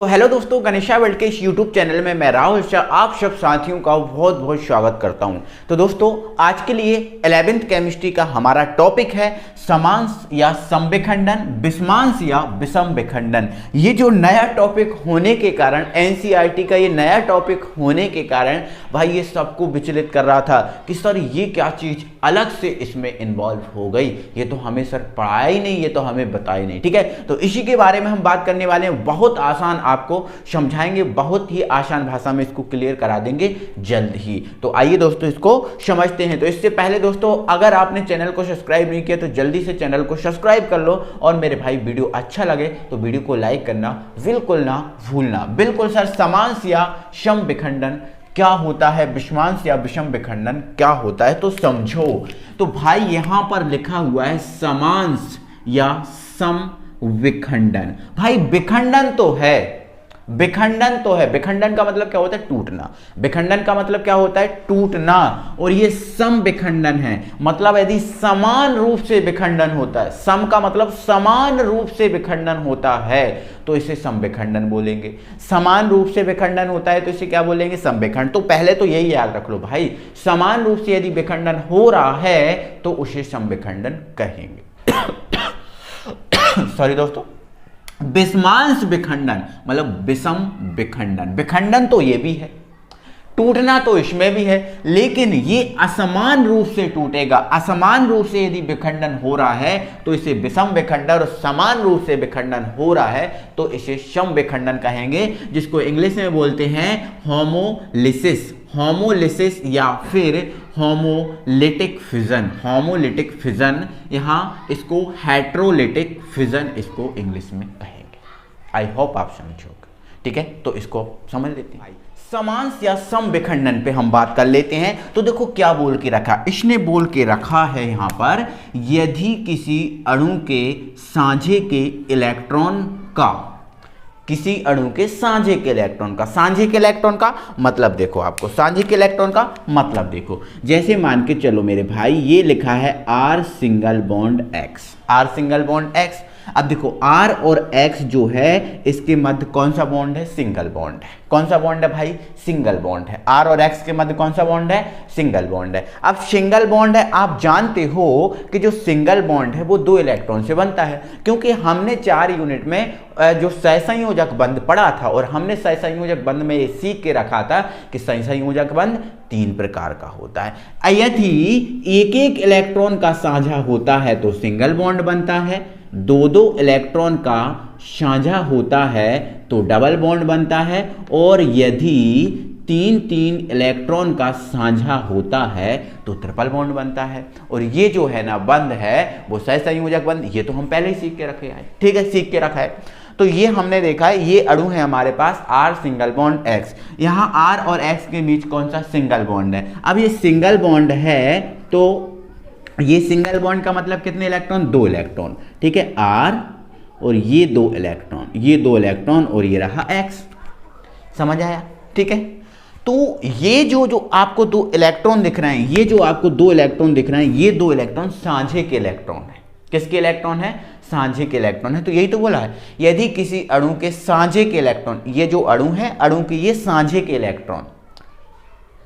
तो हेलो दोस्तों, गणेशा वर्ल्ड के इस यूट्यूब चैनल में मैं राहुल शाह आप सब साथियों का बहुत बहुत स्वागत करता हूं। तो दोस्तों, आज के लिए 11th केमिस्ट्री का हमारा टॉपिक है समांश या समविखंडन, विषमांश या विषम विखंडन। ये जो नया टॉपिक होने के कारण, एनसीईआरटी का ये नया टॉपिक होने के कारण भाई ये सबको विचलित कर रहा था कि सर ये क्या चीज अलग से इसमें इन्वॉल्व हो गई, ये तो हमें सर पढ़ाया ही नहीं, ये तो हमें बताया नहीं। ठीक है, तो इसी के बारे में हम बात करने वाले हैं। बहुत आसान आपको समझाएंगे, बहुत ही आसान भाषा में इसको क्लियर करा देंगे जल्द ही। तो आइए दोस्तों इसको समझते हैं। तो इससे पहले दोस्तों, अगर आपने चैनल को सब्सक्राइब नहीं किया तो जल्दी से चैनल को सब्सक्राइब कर लो, और मेरे भाई वीडियो अच्छा लगे तो वीडियो को लाइक करना बिल्कुल ना भूलना। बिल्कुल सर, समांश या सम विखंडन क्या होता है, विषमांश या विषम विखंडन क्या होता है, तो समझो। तो भाई यहां पर लिखा हुआ है समांश या सम विखंडन। भाई विखंडन तो है, विखंडन तो है। विखंडन का मतलब क्या होता है? टूटना। विखंडन का मतलब क्या होता है? टूटना। और ये सम विखंडन है, मतलब यदि समान रूप से विखंडन होता है, सम का मतलब समान रूप से विखंडन होता है तो इसे सम विखंडन बोलेंगे। समान रूप से विखंडन होता है तो इसे क्या बोलेंगे? सम विखंडन। तो पहले तो यही याद रख लो भाई, समान रूप से यदि विखंडन हो रहा है तो उसे सम विखंडन कहेंगे। सॉरी दोस्तों, विषमांश विखंडन मतलब विषम विखंडन। विखंडन तो ये भी है, टूटना तो इसमें भी है, लेकिन ये असमान रूप से टूटेगा। असमान रूप से यदि विखंडन हो रहा है तो इसे विषम विखंडन, और समान रूप से विखंडन हो रहा है तो इसे सम विखंडन कहेंगे, जिसको इंग्लिश में बोलते हैं होमोलिसिस। होमोलिसिस या फिर होमोलिटिक फिजन। होमोलिटिक फिजन, यहां इसको हेट्रोलिटिक फिजन इसको इंग्लिश में कहेंगे। आई होप आप समझोगे। ठीक है, तो इसको समझ लेते हैं। समांश या सम विखंडन पे हम बात कर लेते हैं। तो देखो क्या बोल के रखा, इसने बोल के रखा है यहां पर, यदि किसी अणु के साझे के इलेक्ट्रॉन का, किसी अणु के साझे के इलेक्ट्रॉन का, साझे के इलेक्ट्रॉन का मतलब देखो, आपको साझे के इलेक्ट्रॉन का मतलब देखो। जैसे मान के चलो मेरे भाई, ये लिखा है R single bond X, R single bond X। अब देखो R और X जो है इसके मध्य कौन सा बॉन्ड है? सिंगल बॉन्ड है। कौन सा बॉन्ड है भाई? सिंगल बॉन्ड है। R और X के मध्य कौन सा बॉन्ड है? सिंगल बॉन्ड है। अब सिंगल बॉन्ड है, आप जानते हो कि जो सिंगल बॉन्ड है वो 2 इलेक्ट्रॉन से बनता है, क्योंकि हमने 4 यूनिट में जो सहसंयोजक बंध पढ़ा था, और हमने सहसंयोजक बंध में ये सीख के रखा था कि सहसंयोजक बंध 3 प्रकार का होता है। यदि एक एक इलेक्ट्रॉन का साझा होता है तो सिंगल बॉन्ड बनता है, 2-2 इलेक्ट्रॉन का साझा होता है तो डबल बॉन्ड बनता है, और यदि 3-3 इलेक्ट्रॉन का साझा होता है तो ट्रिपल बॉन्ड बनता है। और ये जो है ना बंध है वो सहसंयोजक बंध, ये तो हम पहले ही सीख के रखे हैं। ठीक है, सीख के रखा है। तो ये हमने देखा है, ये अणु है हमारे पास R सिंगल बॉन्ड X। यहां R और X के बीच कौन सा? सिंगल बॉन्ड है। अब ये सिंगल बॉन्ड है तो ये सिंगल बॉन्ड का मतलब कितने इलेक्ट्रॉन? 2 इलेक्ट्रॉन। ठीक है, R और ये 2 इलेक्ट्रॉन, ये 2 इलेक्ट्रॉन, और ये रहा X। समझ आया? ठीक है, तो ये जो आपको 2 इलेक्ट्रॉन दिख रहे हैं, ये जो आपको 2 इलेक्ट्रॉन दिख रहे हैं, ये 2 इलेक्ट्रॉन साझे के इलेक्ट्रॉन है। किसके इलेक्ट्रॉन है? साझे के इलेक्ट्रॉन है। तो यही तो बोला है, यदि किसी अणु के साझे के इलेक्ट्रॉन, ये जो अणु है, अणु के ये साझे के इलेक्ट्रॉन,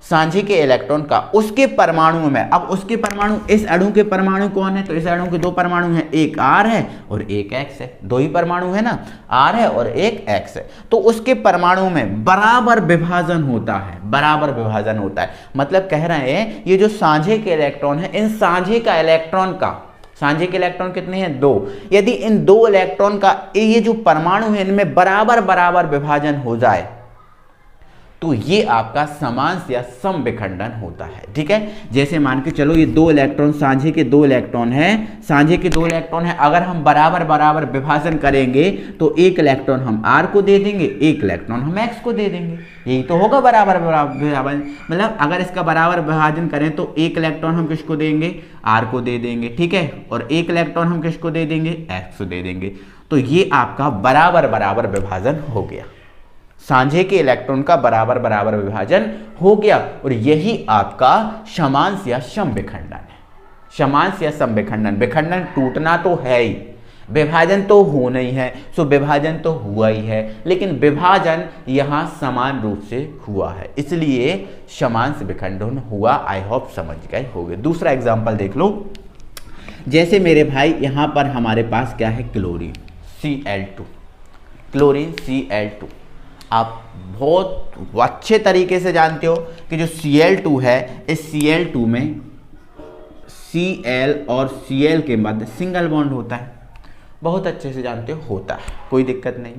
साझे के इलेक्ट्रॉन का उसके परमाणु में, अब उसके परमाणु, इस अणु के परमाणु कौन है? तो इस अणु के 2 परमाणु हैं, एक R है और एक X है। 2 ही परमाणु है ना, R है और एक X है। तो उसके परमाणु में बराबर विभाजन होता है, बराबर विभाजन होता है। मतलब कह रहे हैं ये जो साझे के इलेक्ट्रॉन है, इन साझे का इलेक्ट्रॉन का, साझे के इलेक्ट्रॉन कितने हैं? 2। यदि इन 2 इलेक्ट्रॉन का ये जो परमाणु है इनमें बराबर बराबर विभाजन हो जाए तो ये आपका समांश या सम विखंडन होता है। ठीक है, जैसे मान के चलो ये 2 इलेक्ट्रॉन, साझे के 2 इलेक्ट्रॉन हैं, साझे के 2 इलेक्ट्रॉन हैं। अगर हम बराबर बराबर विभाजन करेंगे तो 1 इलेक्ट्रॉन हम R को दे देंगे, 1 इलेक्ट्रॉन हम X को दे देंगे। यही तो होगा बराबर बराबर, मतलब अगर इसका बराबर विभाजन करें तो 1 इलेक्ट्रॉन हम किसको देंगे? R को दे देंगे। ठीक है, और 1 इलेक्ट्रॉन हम किसको दे देंगे? X को दे देंगे। तो ये आपका बराबर बराबर विभाजन हो गया, साझे के इलेक्ट्रॉन का बराबर बराबर विभाजन हो गया, और यही आपका समांश या सम विखंडन है। समांश या सम विखंडन, विखंडन टूटना तो है ही, विभाजन तो होना ही है, सो विभाजन तो हुआ ही है, लेकिन विभाजन यहाँ समान रूप से हुआ है, इसलिए समांश विखंडन हुआ। आई होप समझ गए होंगे। दूसरा एग्जाम्पल देख लो। जैसे मेरे भाई यहाँ पर हमारे पास क्या है, क्लोरीन Cl2, क्लोरीन Cl2। आप बहुत अच्छे तरीके से जानते हो कि जो Cl2 है, इस Cl2 में Cl और Cl के मध्य सिंगल बॉन्ड होता है, बहुत अच्छे से जानते हो, होता है, कोई दिक्कत नहीं।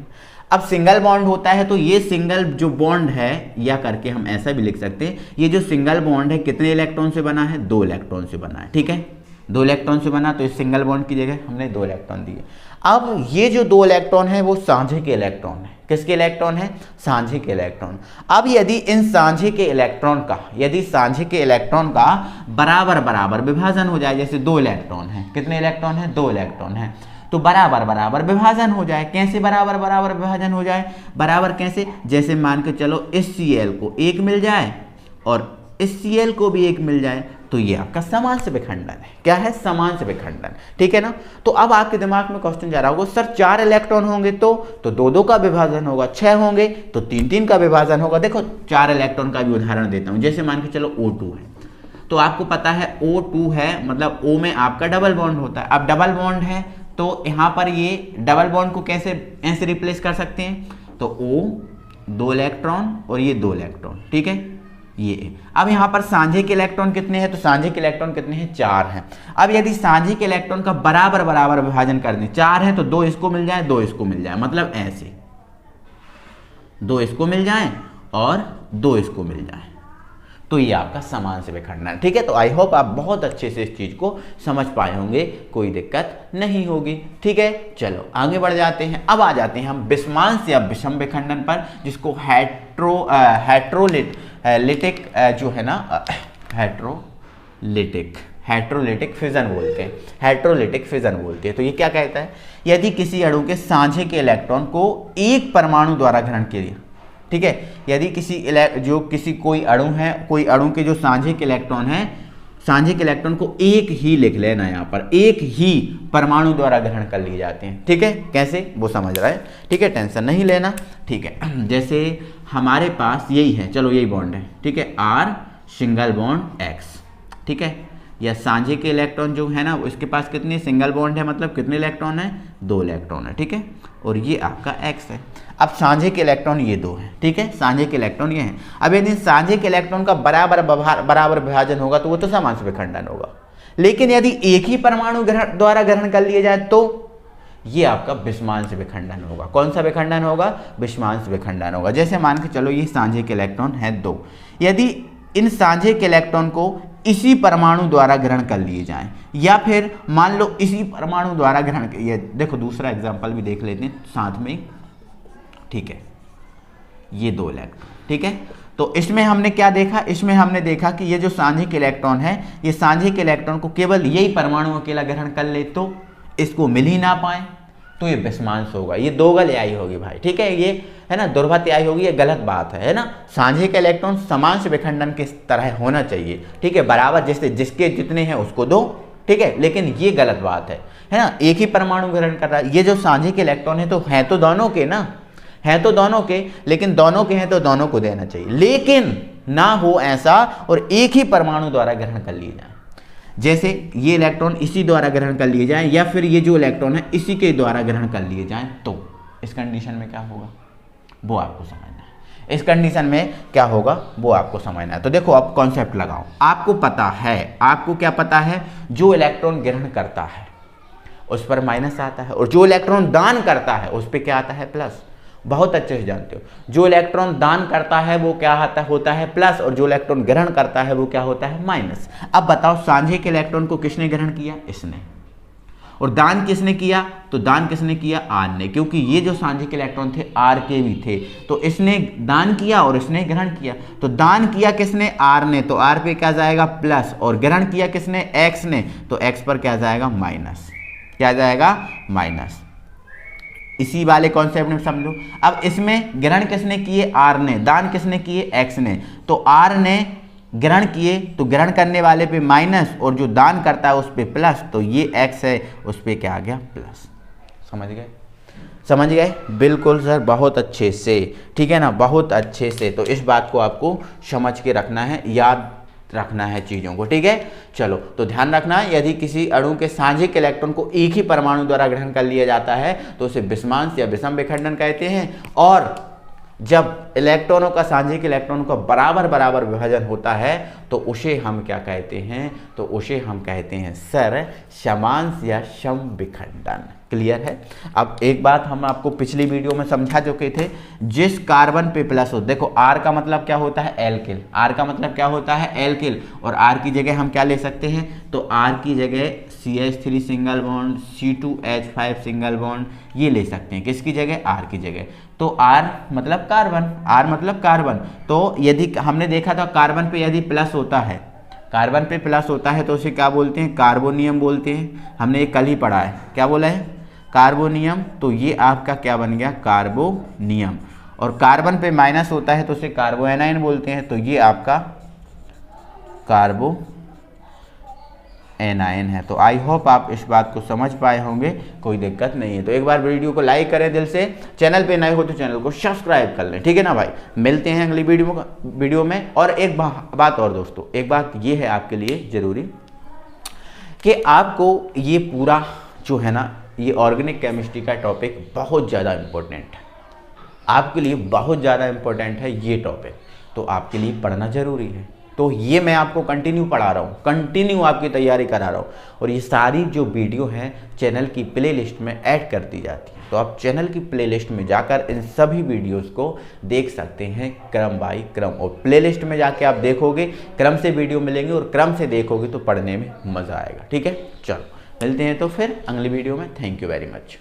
अब सिंगल बॉन्ड होता है तो ये सिंगल जो बॉन्ड है, या करके हम ऐसा भी लिख सकते हैं, ये जो सिंगल बॉन्ड है कितने इलेक्ट्रॉन से बना है, 2 इलेक्ट्रॉन से बना है, ठीक है, 2 इलेक्ट्रॉन से बना, तो इस सिंगल बॉन्ड की जगह हमने 2 इलेक्ट्रॉन दिए। अब ये जो 2 इलेक्ट्रॉन है वो साझे के इलेक्ट्रॉन है, किसके इलेक्ट्रॉन है, साझे के इलेक्ट्रॉन। अब यदि इन साझे के इलेक्ट्रॉन का, यदि साझे के इलेक्ट्रॉन का बराबर बराबर विभाजन हो जाए, जैसे 2 इलेक्ट्रॉन है, कितने इलेक्ट्रॉन है, 2 इलेक्ट्रॉन है, तो बराबर बराबर विभाजन हो जाए। कैसे बराबर बराबर विभाजन हो जाए, बराबर कैसे, जैसे मान के चलो इस Cl को 1 मिल जाए और इस Cl को भी 1 मिल जाए, तो ये आपका समांश विखंडन है। क्या है, समांश विखंडन, ठीक है ना। तो अब आपके दिमाग में क्वेश्चन जा रहा होगा, सर 4 इलेक्ट्रॉन होंगे तो 2-2 का विभाजन होगा, 6 होंगे तो 3-3 का विभाजन होगा। देखो 4 इलेक्ट्रॉन का भी उदाहरण देता हूं, जैसे मान के चलो O2 है, तो आपको पता है O2 है, मतलब O में आपका डबल बॉन्ड होता है। अब डबल बॉन्ड है तो यहाँ पर ये डबल बॉन्ड को कैसे ऐसे रिप्लेस कर सकते हैं, तो O 2 इलेक्ट्रॉन और ये 2 इलेक्ट्रॉन, ठीक है, ये। अब यहाँ पर साझे के इलेक्ट्रॉन कितने हैं, तो साझे के इलेक्ट्रॉन कितने हैं, 4 हैं। अब यदि साझे के इलेक्ट्रॉन का बराबर बराबर विभाजन कर दें, 4 है तो 2 इसको मिल जाए, 2 इसको मिल जाए, मतलब ऐसे 2 इसको मिल जाए और 2 इसको मिल जाए, तो ये आपका समांश विखंडन है, ठीक है। तो आई होप आप बहुत अच्छे से इस चीज को समझ पाए होंगे, कोई दिक्कत नहीं होगी, ठीक है। चलो आगे बढ़ जाते हैं। अब आ जाते हैं हम विषमांश या विषम विखंडन पर, जिसको हेट्रोलिटिक जो है ना, हेट्रोलिटिक फिजन बोलते हैं, हेट्रोलिटिक फिजन बोलते हैं। तो ये क्या कहता है, यदि किसी अणु के साझे के इलेक्ट्रॉन को एक परमाणु द्वारा ग्रहण किया, ठीक है, यदि कोई अणु है, कोई अणु के जो साझे के इलेक्ट्रॉन है, साझे के इलेक्ट्रॉन को एक ही लिख लेना, यहाँ पर एक ही परमाणु द्वारा ग्रहण कर लिए जाते हैं, ठीक है। कैसे वो समझ रहा है, ठीक है, टेंशन नहीं लेना, ठीक है। जैसे हमारे पास यही है, चलो यही बॉन्ड है, ठीक है, R सिंगल बॉन्ड X, ठीक है, या साझे के इलेक्ट्रॉन जो है ना, उसके पास कितने सिंगल बॉन्ड है, मतलब कितने इलेक्ट्रॉन है, 2 इलेक्ट्रॉन है, ठीक है, और ये आपका X है। अब साझे के इलेक्ट्रॉन ये 2 है, ठीक है, साझे के इलेक्ट्रॉन ये हैं। अब यदि साझे के इलेक्ट्रॉन का बराबर विभाजन होगा तो वो तो समांश विखंडन होगा, लेकिन यदि एक ही परमाणु द्वारा ग्रहण कर लिए जाए तो ये आपका विषमांश विखंडन होगा। कौन सा विखंडन होगा, विषमांश विखंडन होगा। जैसे मान के चलो ये साझे के इलेक्ट्रॉन है 2, यदि इन साझे के इलेक्ट्रॉन को इसी परमाणु द्वारा ग्रहण कर लिए जाएं, या फिर मान लो इसी परमाणु द्वारा ग्रहण, ये देखो दूसरा एग्जांपल भी देख लेते हैं साथ में, ठीक है, ये 2 इलेक्ट्रॉन, ठीक है। तो इसमें हमने क्या देखा, इसमें हमने देखा कि ये जो साझे के इलेक्ट्रॉन है, ये साझे के इलेक्ट्रॉन को केवल यही परमाणु अकेला ग्रहण कर ले तो इसको मिल ही ना पाए, तो ये विषमांश होगा, ये दोगल आई होगी भाई, ठीक है, ये है ना, दुर्भत आई होगी, ये गलत बात है ना। साझे का इलेक्ट्रॉन समांश विखंडन की तरह होना चाहिए, ठीक है, बराबर, जैसे जिसके जितने हैं उसको दो, ठीक है, लेकिन ये गलत बात है ना, एक ही परमाणु ग्रहण कर रहा है। ये जो साझे के इलेक्ट्रॉन है तो हैं तो दोनों के ना, हैं तो दोनों के, लेकिन दोनों के हैं तो दोनों को देना चाहिए, लेकिन ना हो ऐसा और एक ही परमाणु द्वारा ग्रहण कर लिए जाए, जैसे ये इलेक्ट्रॉन इसी द्वारा ग्रहण कर लिए जाए, या फिर ये जो इलेक्ट्रॉन है इसी के द्वारा ग्रहण कर लिए जाए, तो इस कंडीशन में क्या होगा वो आपको समझना है। इस कंडीशन में क्या होगा वो आपको समझना है। तो देखो अब कॉन्सेप्ट लगाओ, आपको पता है, आपको क्या पता है, जो इलेक्ट्रॉन ग्रहण करता है उस पर माइनस आता है, और जो इलेक्ट्रॉन दान करता है उस पर क्या आता है, प्लस। बहुत अच्छे से जानते हो, जो इलेक्ट्रॉन दान करता है वो क्या होता है प्लस, और जो इलेक्ट्रॉन ग्रहण करता है वो क्या होता है, माइनस। अब बताओ साझे के इलेक्ट्रॉन को किसने ग्रहण किया, इसने, और दान किसने किया, तो दान किसने किया, आर ने, क्योंकि ये जो साझे के इलेक्ट्रॉन थे आर के भी थे, तो इसने दान किया और इसने ग्रहण किया। तो दान किया किसने, आर ने, तो आर पे क्या जाएगा, प्लस, और ग्रहण किया किसने, एक्स ने, तो एक्स पर क्या जाएगा, माइनस। क्या जाएगा, माइनस। इसी वाले कॉन्सेप्ट में समझो। अब इसमें ग्रहण किसने किए, आर ने, दान किसने किए, एक्स ने, तो आर ने ग्रहण किए तो ग्रहण करने वाले पे माइनस, और जो दान करता है उस पे प्लस, तो ये एक्स है उस पे क्या आ गया, प्लस। समझ गए? समझ गए? बिल्कुल सर, बहुत अच्छे से, ठीक है ना, बहुत अच्छे से। तो इस बात को आपको समझ के रखना है, याद रखना है चीज़ों को, ठीक है। चलो, तो ध्यान रखना, यदि किसी अणु के साझिक इलेक्ट्रॉन को एक ही परमाणु द्वारा ग्रहण कर लिया जाता है तो उसे विषमांश या विषम विखंडन कहते हैं। और जब इलेक्ट्रॉनों का साझिक इलेक्ट्रॉनों का बराबर बराबर विभाजन होता है तो उसे हम क्या कहते हैं? तो उसे हम कहते हैं सर समांश या सम विखंडन। क्लियर है? अब एक बात हम आपको पिछली वीडियो में समझा चुके थे, जिस कार्बन पे प्लस हो, देखो R का मतलब क्या होता है? एल्किल। R का मतलब क्या होता है? एल्किल। और R की जगह हम क्या ले सकते हैं? तो R की जगह CH3 single bond, C2H5 single bond, ये ले सकते हैं। किसकी जगह? R की जगह। तो R मतलब कार्बन, R मतलब कार्बन। तो यदि हमने देखा था कार्बन पे यदि प्लस होता है, कार्बन पे प्लस होता है तो उसे क्या बोलते हैं? कार्बोनियम बोलते हैं। हमने ये कल ही पढ़ा है, क्या बोला है? कार्बोनियम। तो ये आपका क्या बन गया? कार्बोनियम। और कार्बन पे माइनस होता है तो उसे कार्बोएनाइन बोलते हैं। तो ये आपका कार्बो एनायन है। तो आई होप आप इस बात को समझ पाए होंगे, कोई दिक्कत नहीं है। तो एक बार वीडियो को लाइक करें दिल से, चैनल पे नए हो तो चैनल को सब्सक्राइब कर लें, ठीक है ना भाई। मिलते हैं अगली वीडियो में। और एक बात और दोस्तों, एक बात ये है आपके लिए ज़रूरी कि आपको ये पूरा जो है ना, ये ऑर्गेनिक केमिस्ट्री का टॉपिक बहुत ज़्यादा इम्पोर्टेंट है, आपके लिए बहुत ज़्यादा इम्पोर्टेंट है ये टॉपिक, तो आपके लिए पढ़ना ज़रूरी है। तो ये मैं आपको कंटिन्यू पढ़ा रहा हूँ, कंटिन्यू आपकी तैयारी करा रहा हूँ। और ये सारी जो वीडियो हैं चैनल की प्लेलिस्ट में ऐड कर दी जाती है, तो आप चैनल की प्लेलिस्ट में जाकर इन सभी वीडियोस को देख सकते हैं क्रम बाई क्रम। और प्लेलिस्ट में जाके आप देखोगे, क्रम से वीडियो मिलेंगे और क्रम से देखोगे तो पढ़ने में मज़ा आएगा, ठीक है। चलो मिलते हैं तो फिर अगली वीडियो में। Thank you very much.